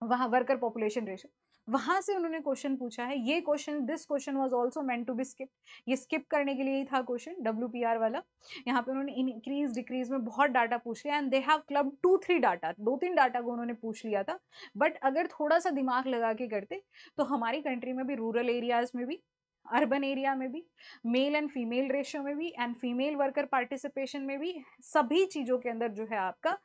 वहां वर्कर पॉपुलेशन रेशियो, वहां से उन्होंने क्वेश्चन पूछा है। ये question, this question was also meant to be skip, ये स्किप करने के लिए ही था क्वेश्चन WPR वाला। यहाँ पे उन्होंने इंक्रीज डिक्रीज में बहुत डाटा पूछ लिया and they have club 2-3 data, 2-3 data को उन्होंने पूछ लिया था। बट अगर थोड़ा सा दिमाग लगा के करते तो हमारी कंट्री में भी, रूरल एरियाज में भी, अर्बन एरिया में भी, मेल एंड फीमेल रेशियो में भी एंड फीमेल वर्कर पार्टिसिपेशन में भी, सभी चीजों के अंदर जो है आपका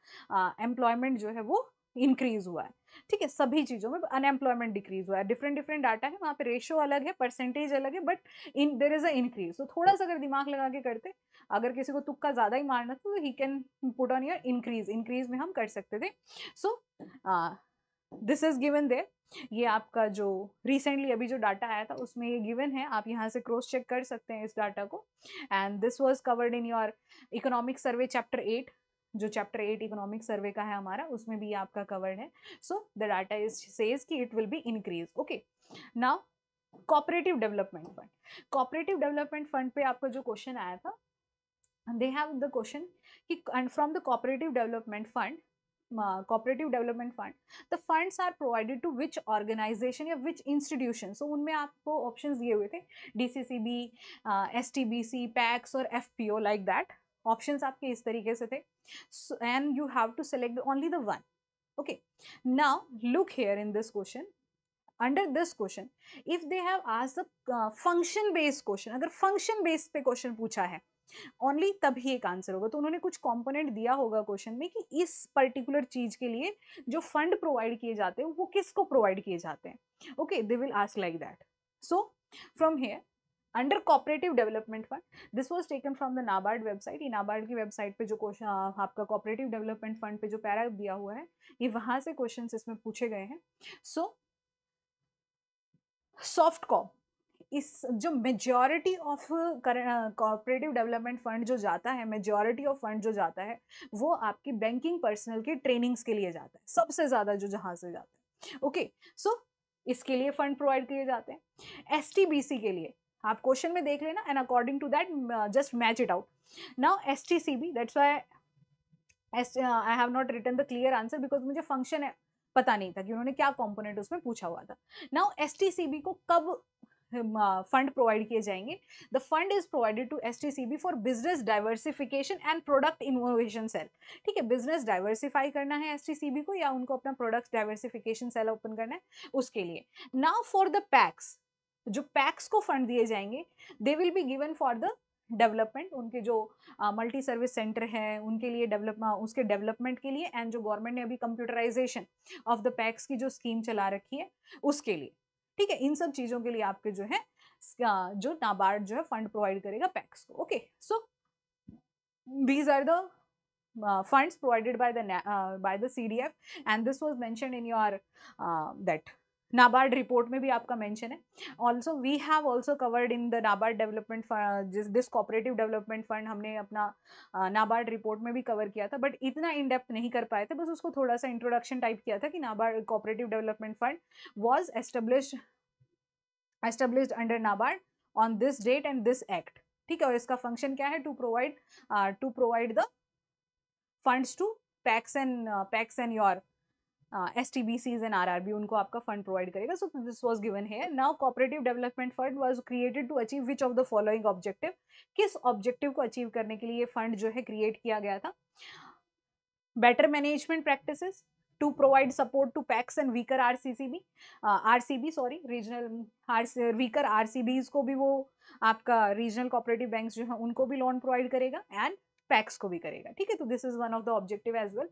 एम्प्लॉयमेंट जो है वो इंक्रीज हुआ है। ठीक है, सभी चीजों में अनएम्प्लॉयमेंट डिक्रीज हुआ है, डिफरेंट डिफरेंट डाटा है, वहां पे रेशियो अलग है, परसेंटेज अलग है, but in their is a increase. तो थोड़ा सा अगर दिमाग लगा के करते, अगर किसी को तुक्का ज्यादा ही मारना तो ही can put on your increase, increase में हम कर सकते थे। So this is given there, ये आपका जो रिसेंटली अभी जो डाटा आया था उसमें ये गिवन है, आप यहाँ से क्रॉस चेक कर सकते हैं इस डाटा को। And this was covered in your economic survey chapter 8, जो चैप्टर 8 इकोनॉमिक सर्वे का है हमारा, उसमें भी आपका कवर्ड है। So the data is says कि it will be increase. Okay, now cooperative development fund, cooperative development fund पे आपका जो क्वेश्चन आया था, they have the question कि and from the cooperative development fund, cooperative development fund, the funds are provided to which organization या which institution। so उनमें आपको options दिए हुए थे DCCB, STBC, PAX और FPO, like that options आपके इस तरीके से थे। so, and you have to select only the one। okay, now look here in this question, under this question if they have asked the function based question, अगर function based पे question पूछा है ओनली तभी एक आंसर होगा। तो उन्होंने कुछ कंपोनेंट दिया होगा क्वेश्चन में कि इस पर्टिकुलर चीज के लिए जो फंड प्रोवाइड किए जाते हैं वो किसको प्रोवाइड किए जाते हैं। Okay, they will ask like that. So from here under cooperative development fund, this was taken from the NABARD website. ये नाबार्ड की वेबसाइट पे जो क्वेश्चन आपका कोऑपरेटिव डेवलपमेंट फंड पे जो पैरा दिया हुआ है, ये वहां से क्वेश्चन इसमें पूछे गए हैं। सो सॉफ्ट कॉप, इस जो majority of cooperative development fund जो जाता है, मेजॉरिटी ऑफ फंड जो जाता है वो आपकी बैंकिंग पर्सनल के ट्रेनिंग्स के लिए जाता है, सबसे ज्यादा जो जहां से जाता है। ओके, सो इसके लिए फंड प्रोवाइड किए जाते हैं। STBC के लिए आप क्वेश्चन में देख लेना and according to that just match it out. Now STCB, that's why I have not written the clear answer because मुझे फंक्शन पता नहीं था कि उन्होंने क्या कंपोनेंट उसमें पूछा हुआ था। नाउ STCB को कब फंड प्रोवाइड किए जाएंगे? The fund is provided to STCB for business diversification and product innovation cell. ठीक है, बिजनेस डाइवर्सिफाई करना है STCB को या उनको अपना प्रोडक्ट डाइवर्सिफिकेशन सेल ओपन करना है उसके लिए। नाउ फॉर द पैक्स, जो पैक्स को फंड दिए जाएंगे they will be given for the development, उनके जो मल्टी सर्विस सेंटर है उनके लिए उसके डेवलपमेंट के लिए, एंड जो गवर्नमेंट ने अभी कंप्यूटराइजेशन ऑफ द पैक्स की जो स्कीम चला रखी है उसके लिए। ठीक है, इन सब चीजों के लिए आपके जो है जो नाबार्ड जो है फंड प्रोवाइड करेगा पैक्स को। Okay, so these are the funds provided by the CDF, and this was mentioned in your that NABARD report में भी आपका mention है। Also we have also covered in the NABARD development fund, this cooperative development fund हमने अपना NABARD report में भी cover किया था, but इतना in depth नहीं कर पाए थे, बस उसको थोड़ा सा introduction type किया था कि NABARD cooperative development fund was established under NABARD on this date and this act। ठीक है, और इसका फंक्शन क्या है, to provide the funds to PACS and your STBCs and RRB, उनको आपका फंड प्रोवाइड करेगा। So this was given here. Now cooperative development fund was created to achieve which of the following objective, किस ऑब्जेक्टिव को अचीव करने के लिए ये फंड जो है क्रिएट किया गया था। Better management practices, to provide support to PACs and weaker weaker RCBs को भी वो आपका रीजनल कोऑपरेटिव बैंक्स जो है उनको भी लोन प्रोवाइड करेगा एंड पैक्स को भी करेगा। ठीक है, तो this is one of the objective as well.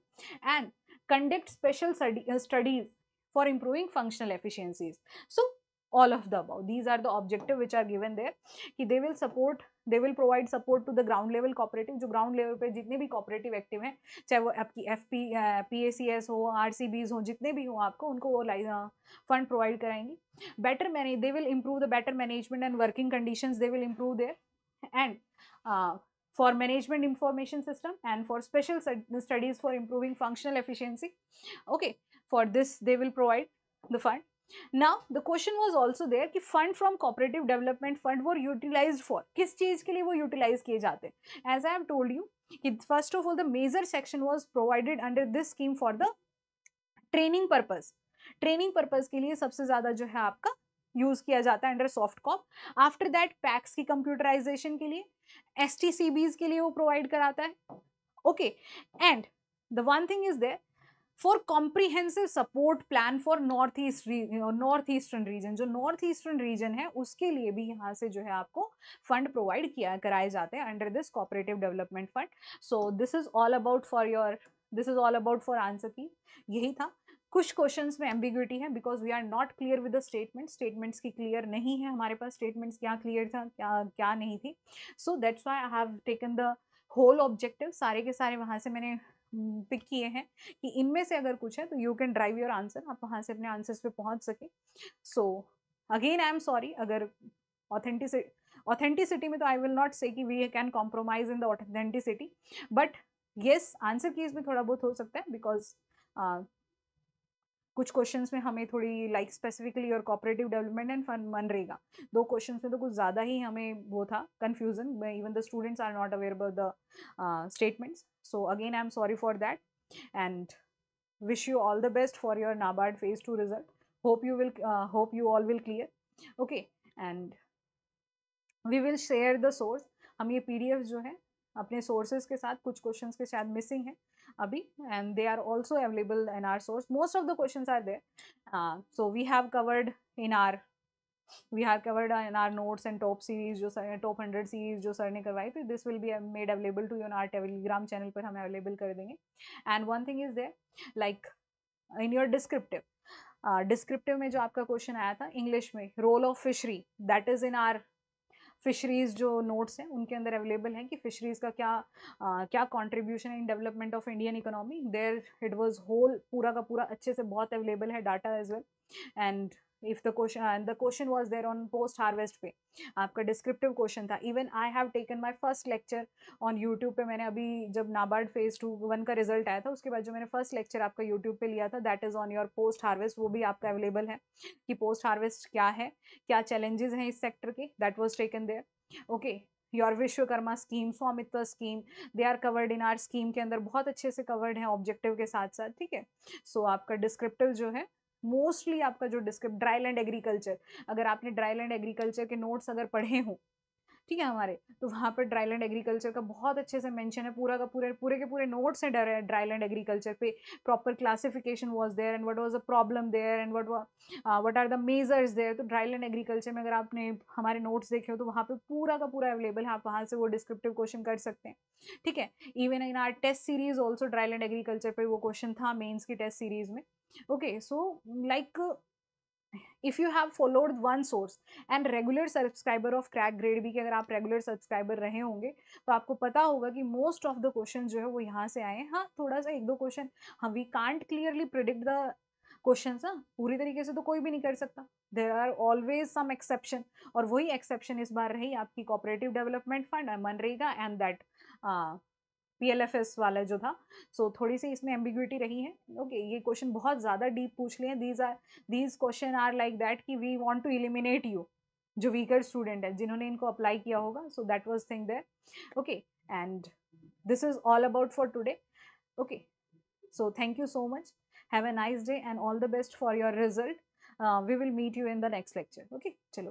And conduct special studies for improving functional efficiencies. So all of the above, these are the objective which are given there कि they will provide support to the ground level cooperative, जो ground level पे जितने भी cooperative active हैं, चाहे वो आपकी PACS हो, RCBs हो, जितने भी हो आपको उनको वो फंड प्रोवाइड कराएंगी। they will improve the better management and working conditions, they will improve there, and for management information system and for special studies for improving functional efficiency। Okay, for this they will provide the fund। Now the question was also there कि fund from cooperative development fund were utilized for, किस चीज के लिए वो utilize किए जाते हैं। As I have told you कि first of all the major section was provided under this scheme for the training purpose। Training purpose के लिए सबसे ज्यादा जो है आपका यूज किया जाता है under soft cop. After that PACS की कंप्यूटराइजेशन के लिए, STCBs के लिए वो प्रोवाइड कराता है। Okay, and the one thing is there for comprehensive support plan for north eastern region, जो नॉर्थ ईस्टर्न रीजन है उसके लिए भी यहाँ से जो है आपको फंड प्रोवाइड कराए जाते हैं under this cooperative development fund. So this is all about for answer key, यही था। कुछ क्वेश्चंस में एम्बिग्यूटी है because we are not clear with the statements की क्लियर नहीं है हमारे पास, स्टेटमेंट्स क्या क्लियर था क्या नहीं थी। So that's why I have taken the whole objective, सारे के सारे वहां से मैंने पिक किए हैं कि इनमें से अगर कुछ है तो you can drive your answer, आप वहां से अपने आंसर्स पे पहुंच सके। So again I am sorry, अगर ऑथेंटिसिटी में तो आई विल नॉट से कि we can compromise in the authenticity, but yes answer keys में थोड़ा बहुत हो सकता है बिकॉज कुछ क्वेश्चंस में हमें थोड़ी लाइक स्पेसिफिकली और cooperative development end fund MNREGA, दो क्वेश्चंस में तो कुछ ज़्यादा ही हमें वो था confusion, even the students are not aware about the statements. So again I am sorry for that and wish you all the best for your NABARD phase 2 result। hope you all will clear। okay, and we will share the source। हम ये PDF जो है अपने sources के साथ, कुछ questions के शायद missing है अभी, and they are also available in our source, most of the questions are there। so we have covered in our notes and top series, जो top 100 series जो सर ने करवाई, तो this will be made available to you on our Telegram channel पर हम available कर देंगे। and one thing is there like in your descriptive में जो आपका क्वेश्चन आया था इंग्लिश में, role of fishery, that is in our fisheries जो नोट्स हैं उनके अंदर अवेलेबल है कि फिशरीज का क्या कंट्रीब्यूशन है in development of Indian economy. There it was whole पूरा का पूरा अच्छे से बहुत अवेलेबल है data as well. And if the question was there on post harvest पे, आपका डिस्क्रिप्टिव क्वेश्चन था। Even I have taken my first lecture on YouTube पे, मैंने अभी जब नाबार्ड फेज 1 का रिजल्ट आया था उसके बाद जो मैंने फर्स्ट लेक्चर आपका यूट्यूब पे लिया था, that is on your post harvest, वो भी आपका अवेलेबल है कि पोस्ट हार्वेस्ट क्या है, क्या चैलेंजेस हैं इस सेक्टर के, that was taken there. Okay, your Vishwakarma scheme, Swamitva scheme, they are covered in our scheme के अंदर, बहुत अच्छे से कवर्ड है ऑब्जेक्टिव के साथ साथ। ठीक है, सो आपका डिस्क्रिप्टिव जो है मोस्टली आपका जो ड्राई लैंड एग्रीकल्चर, अगर आपने ड्राई लैंड एग्रीकल्चर के नोट्स अगर पढ़े हों, ठीक है हमारे, तो वहाँ पर ड्राईलैंड एग्रीकल्चर का बहुत अच्छे से मेंशन है, पूरा का पूरे के पूरे नोट्स हैं ड्राईलैंड एग्रीकल्चर पे, proper classification was there and what was the problem there and what are the measures there. तो ड्राईलैंड एग्रीकल्चर में अगर आपने हमारे नोट्स देखे हो तो वहाँ पे पूरा का पूरा अवेलेबल है, आप वहाँ से वो डिस्क्रिप्टिव क्वेश्चन कर सकते हैं, ठीक है। Even in our test series also dryland agriculture पे वो क्वेश्चन था मेन्स की टेस्ट सीरीज में। Okay, so like if you have followed one source and regular subscriber of crack grade भी, कि अगर आप रेगुलर सब्सक्राइबर रहे होंगे तो आपको पता होगा कि मोस्ट ऑफ द क्वेश्चन जो है वो यहाँ से आए हैं। हाँ, थोड़ा सा एक दो क्वेश्चन, हाँ, we can't clearly predict the question, हाँ, पूरी तरीके से तो कोई भी नहीं कर सकता, there are always some exception, और वही एक्सेप्शन इस बार रही आपकी कोऑपरेटिव डेवलपमेंट फंड, मनरेगा एंड दैट PLFS वाला जो था। सो थोड़ी सी इसमें एम्बिग्विटी रही है। ओके, ये क्वेश्चन बहुत ज़्यादा डीप पूछ लिए, these question are like that कि we want to eliminate you, जो वीकर स्टूडेंट है जिन्होंने इनको अप्लाई किया होगा। So that was thing there. Okay, and this is all about for today. Okay, so thank you so much, have a nice day and all the best for your result. We will meet you in the next lecture. Okay, चलो।